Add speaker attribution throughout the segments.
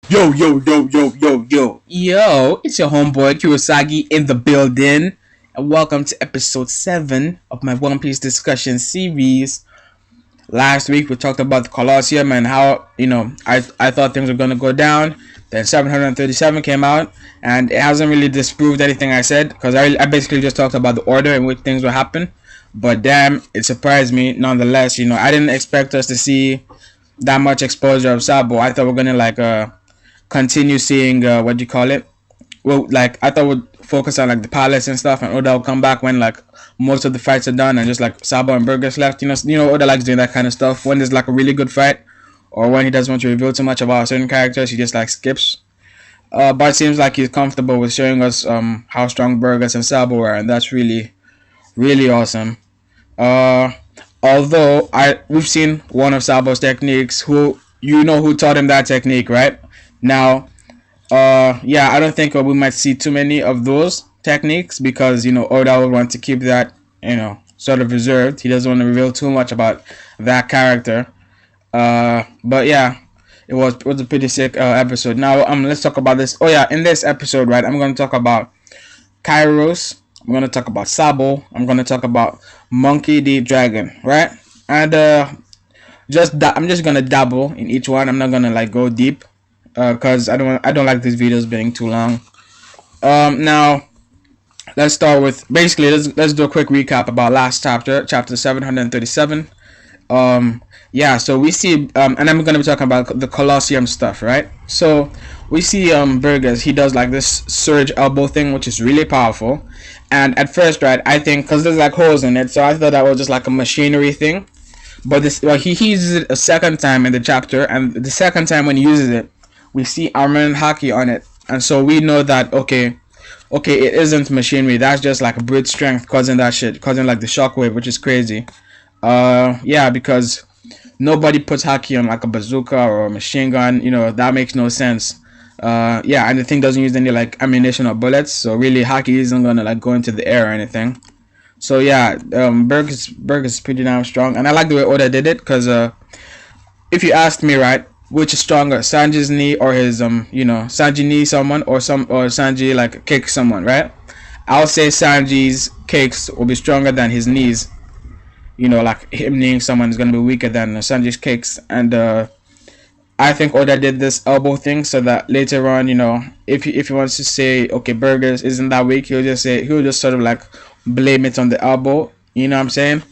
Speaker 1: Yo, it's your homeboy Kurosagi in the building, and welcome to episode 7 of my One Piece discussion series. Last week we talked about the Colosseum and how, I thought things were going to go down. Then 737 came out, and it hasn't really disproved anything I said, because I basically just talked about the order in which things will happen. But damn, it surprised me nonetheless. I didn't expect us to see that much exposure of Sabo. I thought we are going to, continue seeing what do you call it? Well, like I thought we'd focus on like the palace and stuff, and Oda will come back when like most of the fights are done, and just like Sabo and Burgers left. Oda likes doing that kind of stuff when there's like a really good fight, or when he doesn't want to reveal too much about certain characters. He just like skips. But it seems like he's comfortable with showing us how strong Burgers and Sabo are, and that's really really awesome. Uh, Although we've seen one of Sabo's techniques. Who taught him that technique, right? Now, yeah, I don't think we might see too many of those techniques because Oda would want to keep that sort of reserved. He doesn't want to reveal too much about that character. But yeah, it was a pretty sick episode. Now let's talk about this. Oh yeah, in this episode, right, I'm going to talk about Kairos. I'm going to talk about Sabo. I'm going to talk about Monkey D. Dragon, right? And I'm just gonna dabble in each one. I'm not gonna like go deep because I don't like these videos being too long. Now let's start with basically let's do a quick recap about last chapter 737. Yeah, so we see and I'm gonna be talking about the Colosseum stuff, right? So we see Burgers, he does like this surge elbow thing, which is really powerful. And at first, right, I think because there's like holes in it, so I thought that was just like a machinery thing. But he uses it a second time in the chapter, and the second time when he uses it, we see armor and haki on it, and so we know that okay, it isn't machinery. That's just like brute strength causing that shit, causing like the shockwave, which is crazy. Yeah, because nobody puts haki on like a bazooka or a machine gun. That makes no sense. Yeah, and the thing doesn't use any like ammunition or bullets, so really haki isn't gonna like go into the air or anything. So yeah, Berg is pretty damn strong, and I like the way Oda did it because if you asked me, right, which is stronger, Sanji's knee or his Sanji knee someone or Sanji like kick someone, right? I'll say Sanji's kicks will be stronger than his knees. Like him kneeing someone is gonna be weaker than Sanji's kicks, and I think Oda did this elbow thing so that later on, if he wants to say okay, Burgers isn't that weak, he'll just sort of like blame it on the elbow. You know what I'm saying?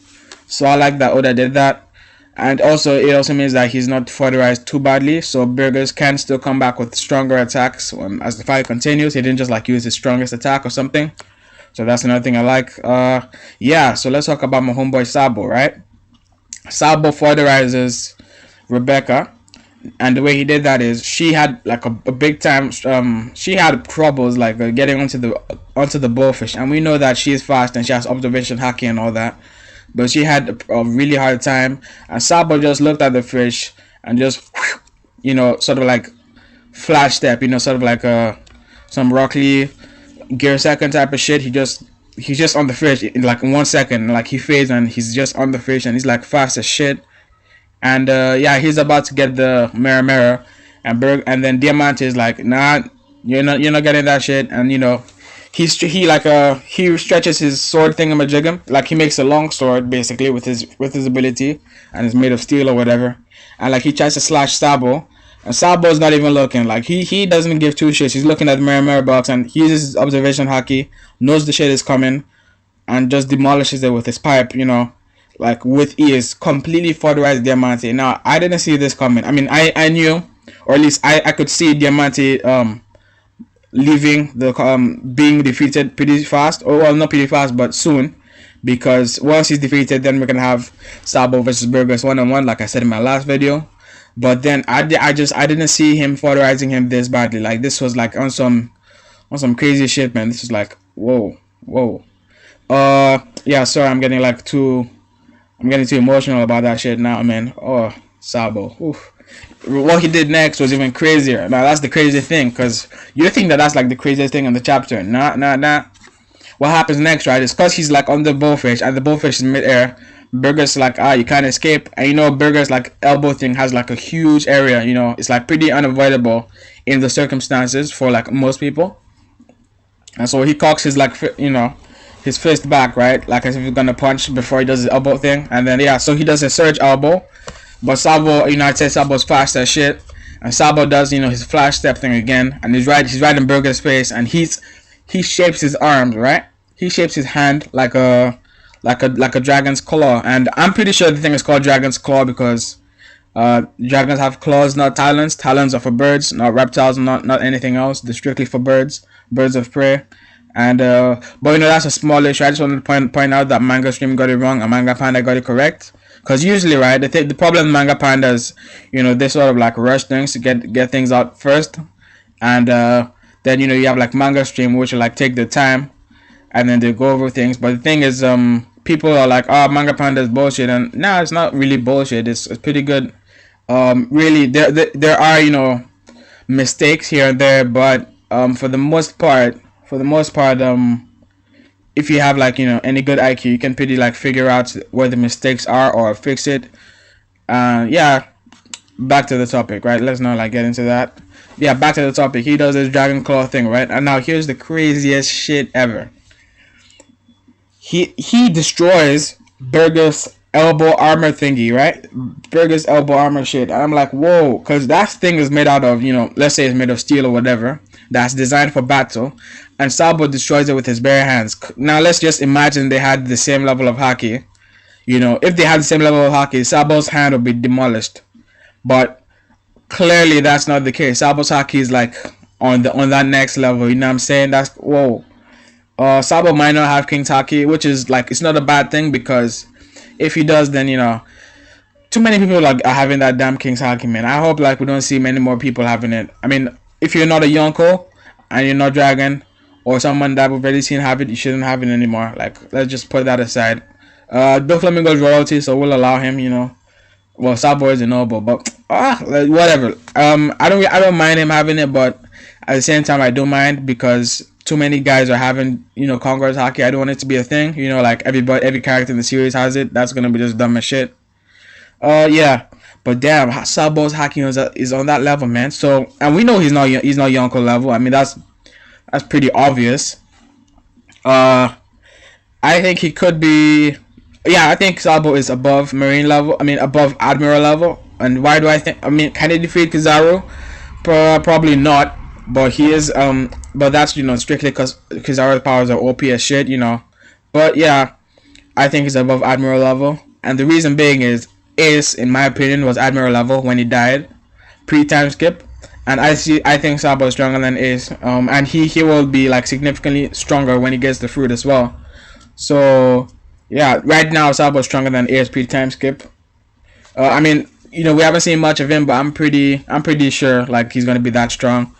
Speaker 1: So I like that Oda did that, and also it also means that he's not furtherized too badly, so Burgers can still come back with stronger attacks as the fight continues. He didn't just like use his strongest attack or something. So that's another thing I like. Yeah. So let's talk about my homeboy Sabo, right? Sabo furtherizes Rebecca, and the way he did that is she had like a big time she had troubles like getting onto the bullfish, and we know that she is fast and she has observation haki and all that, but she had a really hard time, and Sabo just looked at the fish and just sort of like flash step, sort of like some Rock Lee gear second type of shit. He's just on the fish in like 1 second, like he fades and he's just on the fish, and he's like fast as shit. And yeah, he's about to get the mirror, and then Diamante is like, nah, you're not getting that shit. And he stretches his sword thingamajigam, like he makes a long sword basically with his ability, and it's made of steel or whatever. And like he tries to slash Sabo, and Sabo's not even looking. Like he doesn't give two shits. He's looking at the mirror box, and he uses his observation haki, knows the shit is coming, and just demolishes it with his pipe. Like with ease, completely furtherized Diamante. Now I didn't see this coming. I mean, I knew, or at least I could see Diamante leaving the being defeated pretty fast, or well, not pretty fast, but soon, because once he's defeated, then we're gonna have Sabo versus Burgers 1-on-1, like I said in my last video. But then I didn't see him furtherizing him this badly. Like this was like on some crazy shit, man. This is like whoa. Yeah, sorry, I'm getting too emotional about that shit now, man. Oh, Sabo. Oof. What he did next was even crazier. Now, that's the crazy thing, because you think that that's like the craziest thing in the chapter. Nah. What happens next, right, is because he's like on the bullfish, and the bullfish is mid-air, Burgers like you can't escape, and Burgers like elbow thing has like a huge area. It's like pretty unavoidable in the circumstances for like most people. And so he cocks his like his fist back, right, like as if he's gonna punch before he does his elbow thing, and then so he does a surge elbow, but Sabo, I'd say Sabo's fast as shit, and Sabo does his flash step thing again, and he's right in Burger's face, and he shapes his arms, right, he shapes his hand like a dragon's claw, and I'm pretty sure the thing is called dragon's claw because dragons have claws, not talons. Talons are for birds, not reptiles, not anything else. They're strictly for birds of prey. And but that's a small issue. I just wanted to point out that Manga Stream got it wrong and Manga Panda got it correct. Because usually, right, the problem with Manga Panda is, they sort of like rush things to get things out first, and then you have like Manga Stream, which will like take the time, and then they go over things. But the thing is, people are like, oh, Manga Panda is bullshit, and it's not really bullshit. It's pretty good. Really, there are mistakes here and there, but for the most part, if you have like any good IQ, you can pretty like figure out where the mistakes are or fix it. Yeah, back to the topic, right? Let's not like get into that. Yeah, back to the topic. He does this dragon claw thing, right? And now here's the craziest shit ever. He destroys Burger's elbow armor thingy, right? Burger's elbow armor shit. And I'm like, whoa, because that thing is made out of, let's say it's made of steel or whatever. That's designed for battle. And Sabo destroys it with his bare hands. Now let's just imagine they had the same level of hockey. If they had the same level of hockey, Sabo's hand would be demolished. But clearly that's not the case. Sabo's hockey is like on that next level. You know what I'm saying? That's whoa. Sabo might not have King's hockey, which is like it's not a bad thing because if he does, then too many people like are having that damn King's hockey, man. I hope like we don't see many more people having it. I mean, if you're not a Yonko and you're not Dragon or someone that we've already seen have it, you shouldn't have it anymore. Like let's just put that aside. Bill Flamingo's royalty, so we'll allow him. Well, Sabo is a noble, but like, whatever. I don't mind him having it, but at the same time, I don't mind because too many guys are having Conqueror's hockey. I don't want it to be a thing. Like every character in the series has it. That's gonna be just dumb as shit. Yeah, but damn, Sabo's hockey is on that level, man. So and we know he's not Yonko level. I mean that's pretty obvious. I think he could be. Yeah, I think Sabo is above Marine level. I mean, above Admiral level. And why do I think? I mean, can he defeat Kizaru? Probably not. But he is. But that's strictly because Kizaru's powers are OP as shit. But yeah, I think he's above Admiral level. And the reason being is Ace, in my opinion, was Admiral level when he died, pre-time skip. And I think Sabo is stronger than Ace. And he will be like significantly stronger when he gets the fruit as well. So. Yeah, right now Sabo is stronger than ASP time skip. I mean, we haven't seen much of him, but I'm pretty sure like he's gonna be that strong.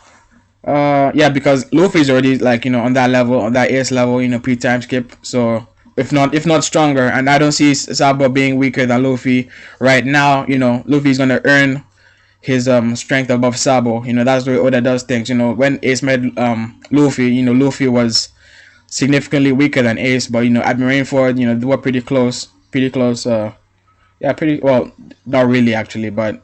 Speaker 1: Yeah, because Luffy's already like on that level, on that AS level, pre time skip. So if not stronger, and I don't see Sabo being weaker than Luffy right now. Luffy's gonna earn his strength above Sabo. That's the way Oda does things. When Ace met Luffy, Luffy was significantly weaker than Ace, but at Marineford, they were pretty close. Yeah, pretty well, not really actually, but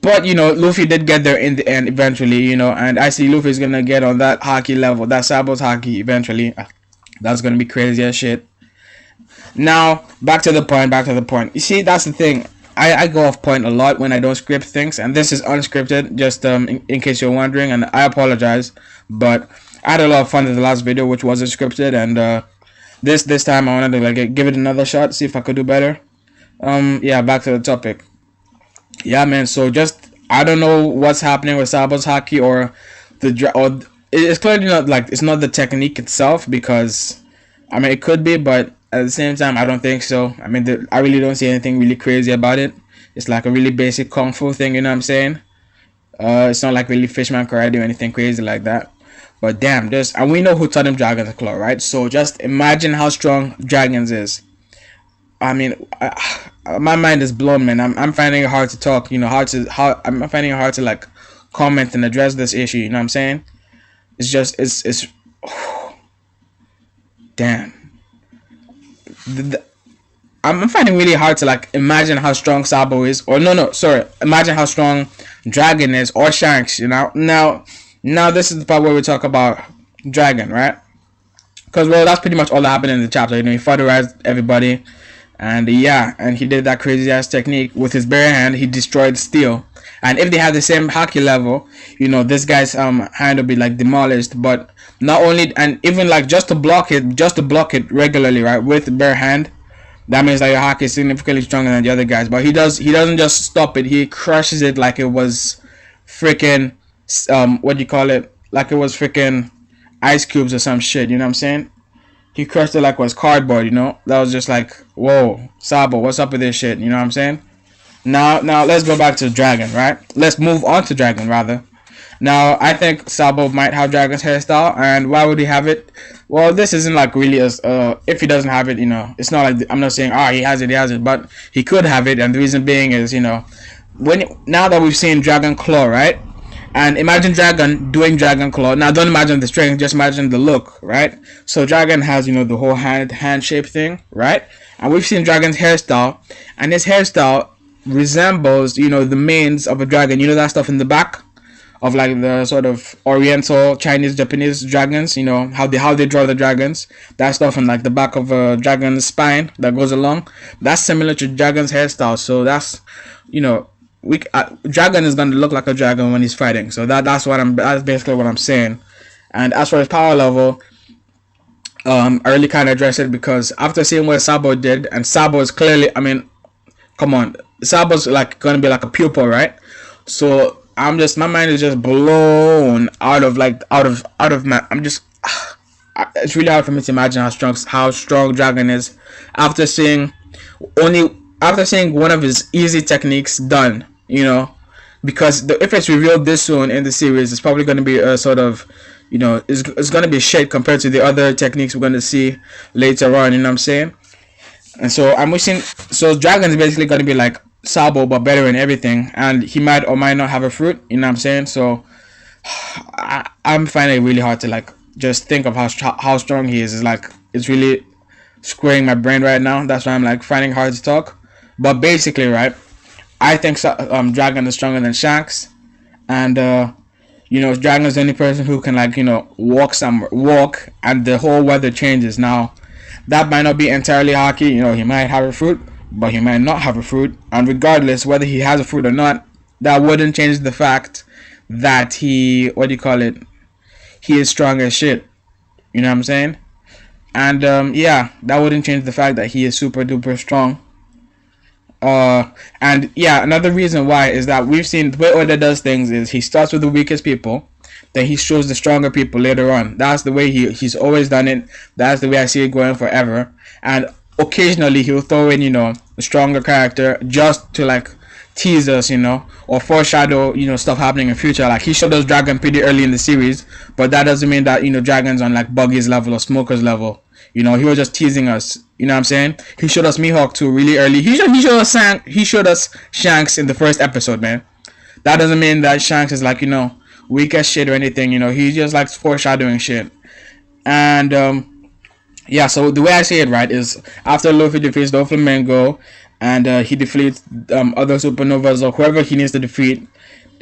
Speaker 1: Luffy did get there in the end eventually, and I see Luffy's gonna get on that hockey level, that Sabo's hockey eventually. That's gonna be crazy as shit. Now back to the point. You see, that's the thing. I go off point a lot when I don't script things, and this is unscripted, just in case you're wondering, and I apologize, but I had a lot of fun in the last video, which wasn't scripted, and this time I wanted to like give it another shot, see if I could do better. Yeah, back to the topic. Yeah, man. So just I don't know what's happening with Sabo's hockey or it's clearly not like it's not the technique itself, because I mean it could be, but at the same time I don't think so. I mean I really don't see anything really crazy about it. It's like a really basic kung fu thing, you know what I'm saying? It's not like really fishman karate or anything crazy like that. But damn, and we know who taught him Dragon's Claw, right? So just imagine how strong Dragons is. I mean, my mind is blown, man. I'm finding it hard to talk. I'm finding it hard to like comment and address this issue. You know what I'm saying? It's just damn. I'm finding it really hard to like imagine how strong Sabo is, or no, sorry, imagine how strong Dragon is or Shanks. Now this is the part where we talk about Dragon, right? Because well, that's pretty much all that happened in the chapter. He furtherized everybody, and yeah, and he did that crazy ass technique with his bare hand. He destroyed steel, and if they had the same hockey level, this guy's hand would be like demolished. But not only, and even like just to block it regularly, right, with bare hand, that means that your hockey is significantly stronger than the other guys. But he doesn't just stop it. He crushes it like it was freaking what do you call it? Like it was freaking ice cubes or some shit. You know what I'm saying? He crushed it like it was cardboard. That was just like, whoa, Sabo, what's up with this shit? You know what I'm saying? Now let's go back to Dragon, right? Let's move on to Dragon rather. Now I think Sabo might have Dragon's hairstyle, and why would he have it? Well, this isn't like really as if he doesn't have it, it's not like I'm not saying he has it, but he could have it, and the reason being is now that we've seen Dragon Claw, right? And imagine Dragon doing Dragon Claw. Now don't imagine the strength, just imagine the look, right? So Dragon has the whole hand shape thing, right? And we've seen Dragon's hairstyle, and his hairstyle resembles the manes of a dragon. That stuff in the back of like the sort of Oriental, Chinese, Japanese dragons. How they draw the dragons. That stuff in like the back of a dragon's spine that goes along. That's similar to Dragon's hairstyle. So that's Dragon is gonna look like a dragon when he's fighting. So that's basically what I'm saying. And as for his power level, I really kind of addressed it because after seeing what Sabo did, and Sabo is clearly, come on, Sabo's like gonna be like a pupil, right? So my mind is just blown out of my. It's really hard for me to imagine how strong Dragon is after seeing one of his easy techniques done. Because if it's revealed this soon in the series, it's probably going to be a sort of, it's going to be shit compared to the other techniques we're going to see later on. You know what I'm saying? And so so Dragon is basically going to be like Sabo but better in everything, and he might or might not have a fruit. You know what I'm saying? So I'm finding it really hard to like just think of how strong he is. It's really squaring my brain right now. That's why I'm like finding it hard to talk. But basically, right, I think Dragon is stronger than Shanks, and Dragon is the only person who can walk, and the whole weather changes. Now that might not be entirely hockey. He might have a fruit, but he might not have a fruit, and regardless whether he has a fruit or not, that wouldn't change the fact that he is strong as shit. You know what I'm saying? And that wouldn't change the fact that he is super duper strong. And yeah, another reason why is that we've seen the way Oda does things is he starts with the weakest people, then he shows the stronger people later on. That's the way he's always done it. That's the way I see it going forever. And occasionally he'll throw in a stronger character just to like tease us, or foreshadow stuff happening in future. Like he showed us Dragon pretty early in the series, but that doesn't mean that Dragon's on like Buggy's level or Smoker's level. He was just teasing us. You know what I'm saying? He showed us Mihawk too really early. He showed us Shanks in the first episode, man. That doesn't mean that Shanks is like weak as shit or anything. He just likes foreshadowing shit. And yeah, so the way I see it, right, is after Luffy defeats Doflamingo and he defeats other supernovas or whoever he needs to defeat.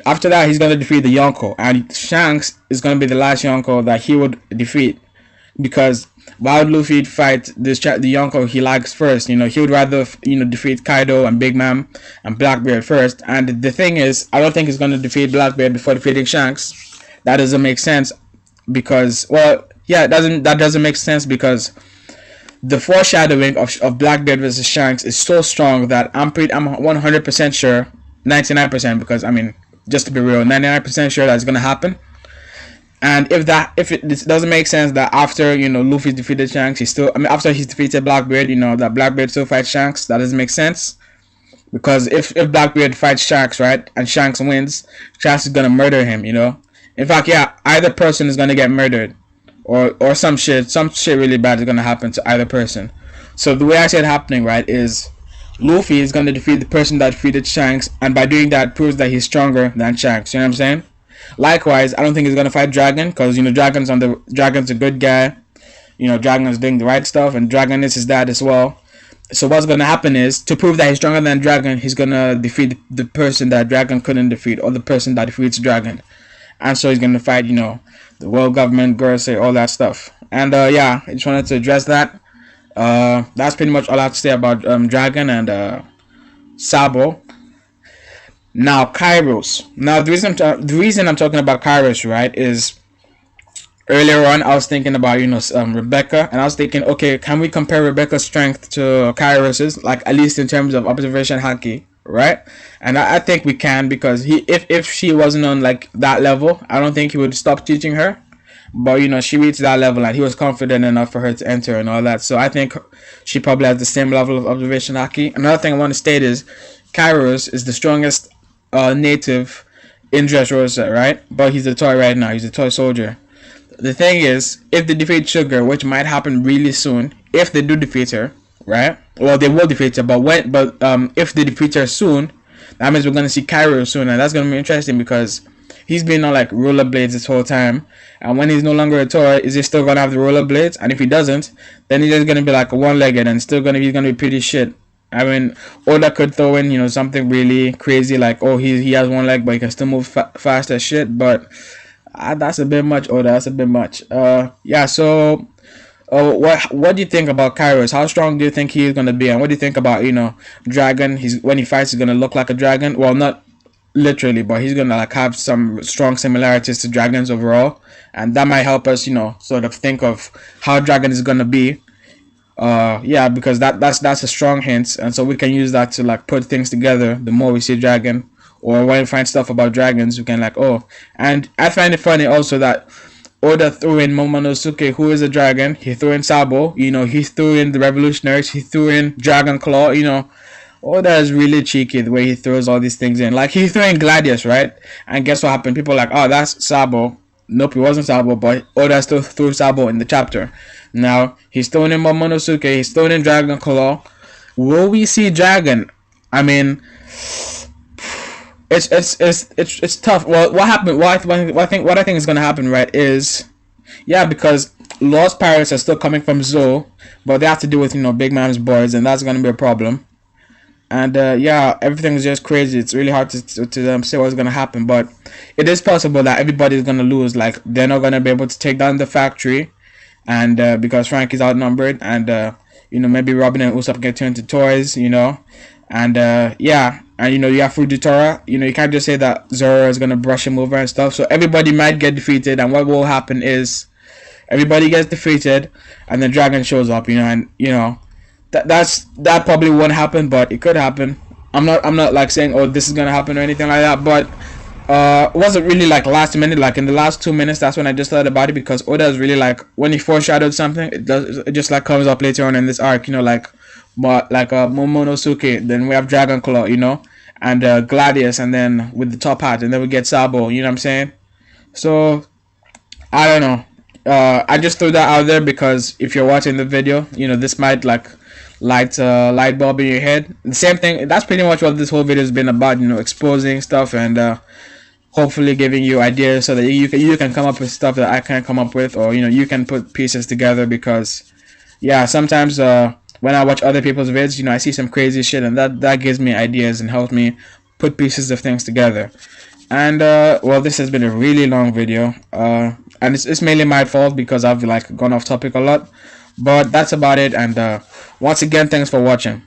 Speaker 1: After that, he's gonna defeat the Yonko, and Shanks is gonna be the last Yonko that he would defeat, because why would Luffy fight the Yonko he likes first? He would rather defeat Kaido and Big Mom and Blackbeard first. And the thing is, I don't think he's gonna defeat Blackbeard before defeating Shanks. That doesn't make sense because, well, yeah, that doesn't make sense because the foreshadowing of Blackbeard versus Shanks is so strong that I'm 100% sure, 99%, because just to be real, 99% sure that's gonna happen. And if it doesn't make sense that after Luffy defeated Shanks, after he's defeated Blackbeard, that Blackbeard still fights Shanks, that doesn't make sense. Because if Blackbeard fights Shanks, right, and Shanks wins, Shanks is gonna murder him. In fact, yeah, either person is gonna get murdered, or some shit really bad is gonna happen to either person. So the way I see it happening, right, is Luffy is gonna defeat the person that defeated Shanks, and by doing that proves that he's stronger than Shanks. You know what I'm saying? Likewise, I don't think he's gonna fight Dragon, because Dragon's a good guy. Dragon is doing the right stuff, and Dragon is his dad as well. So what's gonna happen is, to prove that he's stronger than Dragon, he's gonna defeat the person that Dragon couldn't defeat, or the person that defeats Dragon. And so he's gonna fight, the world government, Gorosei, all that stuff. And yeah, I just wanted to address that. That's pretty much all I have to say about Dragon and Sabo. Now Kairos. Now the reason I'm talking about Kairos, right, is earlier on I was thinking about Rebecca, and I was thinking, okay, can we compare Rebecca's strength to Kairos's, like at least in terms of observation haki, right? And I think we can, because if she wasn't on like that level, I don't think he would stop teaching her. But she reached that level and he was confident enough for her to enter and all that. So I think she probably has the same level of observation haki. Another thing I want to state is Kairos is the strongest native in Dressrosa, right? But he's a toy right now. He's a toy soldier. The thing is, if they defeat Sugar, which might happen really soon, if they do defeat her, right? Well, they will defeat her, but if they defeat her soon, that means we're gonna see Kairos soon, and that's gonna be interesting because he's been on like rollerblades this whole time, and when he's no longer a toy, is he still gonna have the rollerblades? And if he doesn't, then he's just gonna be like a one-legged, and he's gonna be pretty shit. I mean, Oda could throw in something really crazy like, oh, he has one leg but he can still move fast as shit, but that's a bit much, Oda. That's a bit much. Yeah. So, what do you think about Kairos? How strong do you think he is gonna be, and what do you think about Dragon? When he fights, he's gonna look like a dragon. Well, not literally, but he's gonna like have some strong similarities to dragons overall, and that might help us sort of think of how Dragon is gonna be. Yeah, because that's a strong hint, and so we can use that to like put things together. The more we see Dragon, or when we find stuff about dragons, we can like, oh. And I find it funny also that Oda threw in Momonosuke, who is a dragon. He threw in Sabo, he threw in the revolutionaries, he threw in Dragon Claw. Oda is really cheeky the way he throws all these things in. Like, he threw in Gladius, right? And guess what happened? People are like, oh, that's Sabo. Nope, it wasn't Sabo, but Oda still threw Sabo in the chapter. Now, he's throwing in Momonosuke, he's throwing in Dragon Claw. Will we see Dragon? I mean, it's tough. Well, what happened? What I think is gonna happen, right? Is, yeah, because Lost Pirates are still coming from Zou, but they have to do with Big Man's boys, and that's gonna be a problem. And yeah, everything is just crazy. It's really hard to say what's gonna happen, but it is possible that everybody's gonna lose. Like, they're not gonna be able to take down the factory, and because Frankie's outnumbered, and maybe Robin and Usopp get turned into toys, and yeah, and you have Fujitora. You can't just say that Zoro is gonna brush him over and stuff. So everybody might get defeated, and what will happen is everybody gets defeated, and then Dragon shows up. And that probably won't happen, but it could happen. I'm not like saying, oh, this is gonna happen or anything like that, but it wasn't really like last minute. Like in the last 2 minutes, that's when I just thought about it, because Oda is really like, when he foreshadowed something, it just like comes up later on in this arc. Like Momonosuke, then we have Dragon Claw, and Gladius, and then with the top hat, and then we get Sabo. You know what I'm saying? So I don't know. I just threw that out there because if you're watching the video, this might like light bulb in your head. The same thing. That's pretty much what this whole video has been about. Exposing stuff and hopefully giving you ideas so that you can come up with stuff that I can't come up with, or you can put pieces together. Because yeah, sometimes when I watch other people's vids, I see some crazy shit, and that gives me ideas and helps me put pieces of things together. And well, this has been a really long video, and it's mainly my fault because I've like gone off topic a lot. But that's about it, and once again, thanks for watching.